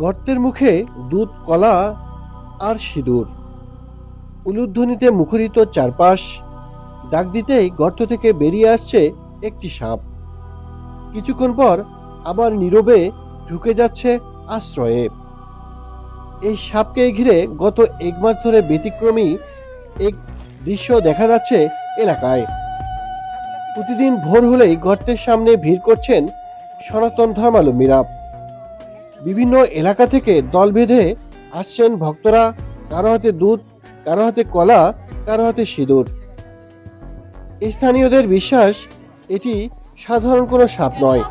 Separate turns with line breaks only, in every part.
গর্তের মুখে দুধ, কলা আর সিঁদুর। উলুধ্বনিতে মুখরিত চারপাশ। ডাক দিতেই গর্ত থেকে বেরিয়ে আসছে একটি সাপ। কিছুক্ষণ পর আবার নীরবে ঢুকে যাচ্ছে আশ্রয়ে। এই সাপকে ঘিরে গত 1 মাস ধরে ব্যতিক্রমী এক দৃশ্য দেখা যাচ্ছে এলাকায়। প্রতিদিন ভোর হলেই গর্তের সামনে ভিড় করছেন সনাতন ধর্মাবলম্বীরা। বিভিন্ন এলাকা থেকে দল বেঁধে আসছেন ভক্তরা, কারো হাতে দুধ, কারো হাতে কলা, কারো হাতে সিঁদুর। স্থানীয়দের বিশ্বাস এটি সাধারণ কোনো সাপ নয়।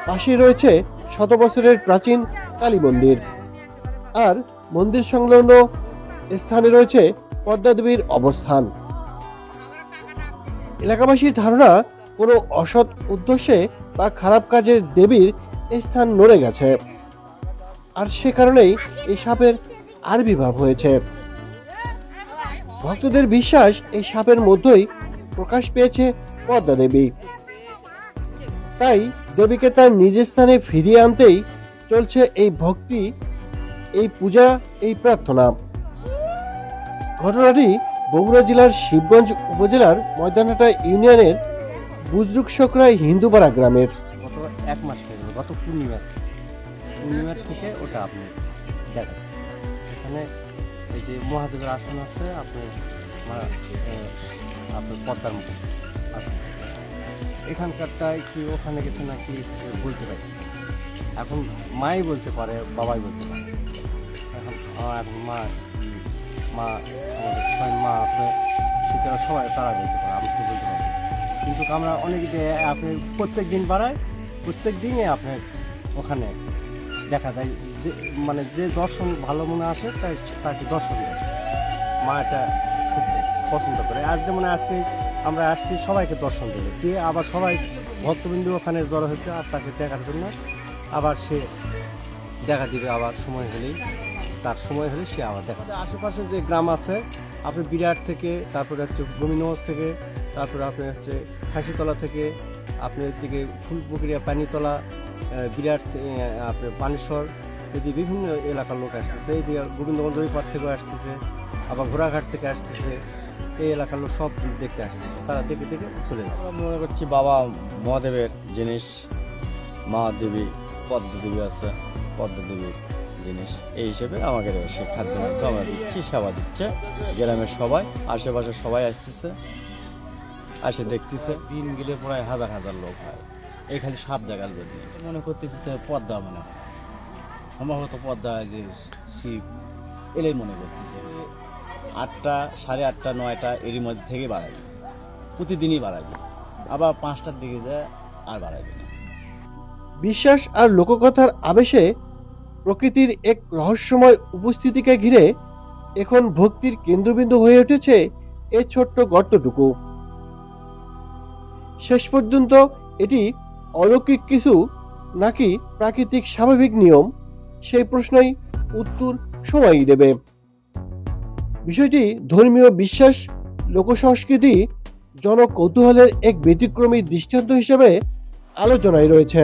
পাশে রয়েছে শত বছরের প্রাচীন কালী মন্দির, আর মন্দির সংলগ্ন স্থানে রয়েছে পদ্মা দেবীর অবস্থান। এলাকাবাসীর ধারণা, কোনো অসৎ উদ্দেশ্যে বা খারাপ কাজের দেবীর স্থান নড়ে গেছে, আর সে কারণেই এই সাপের আবির্ভাব হয়েছে। ভক্তদের বিশ্বাস, এই সাপের মধ্যেই প্রকাশ পেয়েছে পদ্মা দেবী। তাই দেবীকে তার নিজ স্থানে ফিরিয়ে আনতেই চলছে এই ভক্তি, এই পূজা, এই প্রার্থনা। ঘটনাটি বগুড়া জেলার শিবগঞ্জ উপজেলার ময়দানহাটা ইউনিয়নের বুজরুকসকরা হিন্দুপাড়া গ্রামের।
গত 1 মাস হয়ে গেল, গত পূর্ণিমার থেকে ওটা আপনি দেখা যাচ্ছে। এখানে এই যে মহাদেবের আসন আছে, আপনার পদ্মার মতো আসন। এখানকারটা কি ওখানে গেছে নাকি বলতে পারি, এখন মাই বলতে পারে, বাবাই বলতে পারে। এখন মা আমাদের সবাই মা আছে, সেটা সবাই তারা বলতে পারে, আমি তো বলতে পারি। কিন্তু আমরা অনেক আপনি প্রত্যেক দিন বাড়াই, প্রত্যেক দিনে আপনার ওখানে দেখা যায় যে যে দর্শন ভালো মনে আসে তাকে দর্শন দেয়। মা এটা খুব পছন্দ করে। আর যেমন আজকে আমরা আসছি, সবাইকে দর্শন দেবে দিয়ে আবার সবাই ভক্তবিন্দু ওখানে জড়ো হয়েছে আর তাকে দেখার জন্য। আবার সে দেখা দিবে, আবার সময় হলেই, তার সময় হলে সে আবার দেখা। আশেপাশে যে গ্রাম আছে, আপনি বিরাট থেকে, তারপরে হচ্ছে গোবিন্দগঞ্জ থেকে, তারপরে আপনি হচ্ছে খাসিতলা থেকে, আপনার দিকে ফুলপুকুরিয়া, পানিতলা, বিরাট, আপনার পানেশ্বর, এদিকে বিভিন্ন এলাকার লোক আসতেছে। এই দিকে গোবিন্দগঞ্জ ওই পার থেকেও আসতেছে, আবার ঘোড়াঘাট থেকে আসতেছে। এই এলাকার লোক সব দেখতে আসতেছে, তারা দেখে দেখে চলে যায়।
আমরা মনে করছি বাবা মহাদেবের জিনিস, মা দেবী, পদ্মা দেবী আছে, পদ্মা দেবীর জিনিস, এই হিসেবে আমাদের সে খাদ্য আমরা দিচ্ছি, সেবা দিচ্ছে। গ্রামের সবাই, আশেপাশে সবাই আসতেছে, আসে দেখতেছে।
দিন গেলে প্রায় হাজার হাজার লোক হয়। এই খালি সাপ দেখার জন্য মনে করতেছি তো পদ্মা মনে হয়, সম্ভবত পদ্মা যে শিব এলেই মনে করতেছে। 8টা, 8:30, 9টা এরই মধ্যে থেকে বাড়াই, প্রতিদিনই বাড়াই, আবার 5টার দিকে যায় আর বাড়াই না।
বিশ্বাস আর লোককথার আবেশে প্রকৃতির এক রহস্যময় উপস্থিতিকে ঘিরে এখন ভক্তির কেন্দ্রবিন্দু হয়ে উঠেছে এই ছোট্ট গর্তটুকু। শেষ পর্যন্ত এটি অলৌকিক কিছু নাকি প্রাকৃতিক স্বাভাবিক নিয়ম, সেই প্রশ্নই উত্তর সময়ই দেবে। বিষয়টি ধর্মীয় বিশ্বাস, লোকসংস্কৃতি, জনকৌতূহলের এক ব্যতিক্রমী দৃষ্টান্ত হিসেবে আলোচনায় রয়েছে।